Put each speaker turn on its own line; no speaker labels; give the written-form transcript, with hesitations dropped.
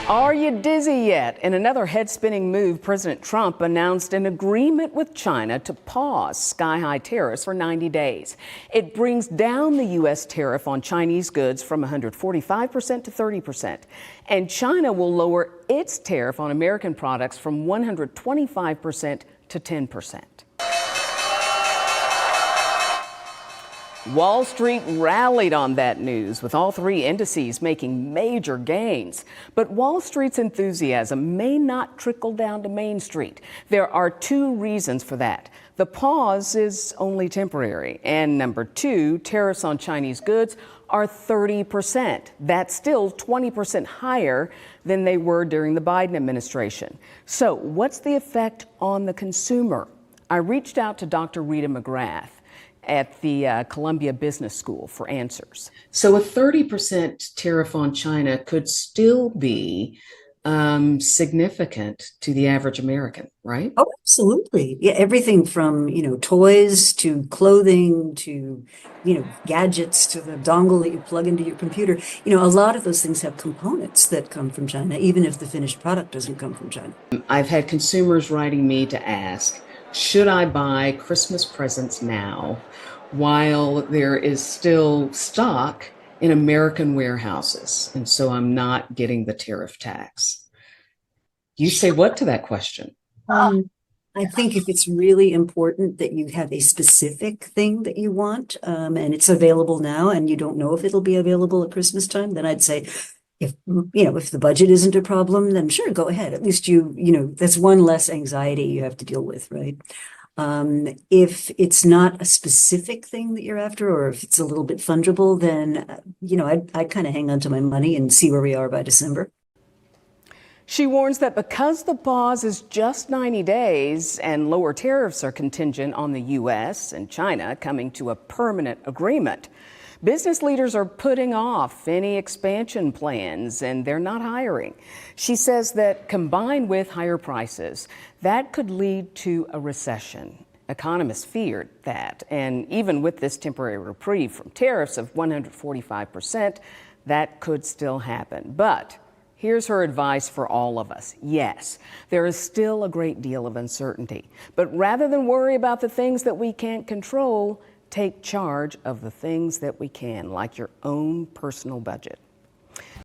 Are you dizzy yet? In another head-spinning move, President Trump announced an agreement with China to pause sky-high tariffs for 90 days. It brings down the U.S. tariff on Chinese goods from 145% to 30%. And China will lower its tariff on American products from 125% to 10%. Wall Street rallied on that news, with all three indices making major gains. But Wall Street's enthusiasm may not trickle down to Main Street. There are two reasons for that. The pause is only temporary. And number two, tariffs on Chinese goods are 30%. That's still 20% higher than they were during the Biden administration. So what's the effect on the consumer? I reached out to Dr. Rita McGrath at the Columbia Business School for answers. So a 30% tariff on China could still be significant to the average American, right?
Oh, absolutely. Yeah, everything from, toys to clothing to, gadgets to the dongle that you plug into your computer. A lot of those things have components that come from China, even if the finished product doesn't come from China.
I've had consumers writing me to ask, should I buy Christmas presents now while there is still stock in American warehouses, and so I'm not getting the tariff tax? You say what to that question?
I think if it's really important that you have a specific thing that you want, and it's available now and you don't know if it'll be available at Christmas time, then I'd say, if the budget isn't a problem, then sure, go ahead. At least that's one less anxiety you have to deal with, right? If it's not a specific thing that you're after, or if it's a little bit fungible, then, I'd kind of hang on to my money and see where we are by December.
She warns that because the pause is just 90 days and lower tariffs are contingent on the U.S. and China coming to a permanent agreement, business leaders are putting off any expansion plans and they're not hiring. She says that combined with higher prices, that could lead to a recession. Economists feared that. And even with this temporary reprieve from tariffs of 145%, that could still happen. But here's her advice for all of us. Yes, there is still a great deal of uncertainty. But rather than worry about the things that we can't control, take charge of the things that we can, like your own personal budget.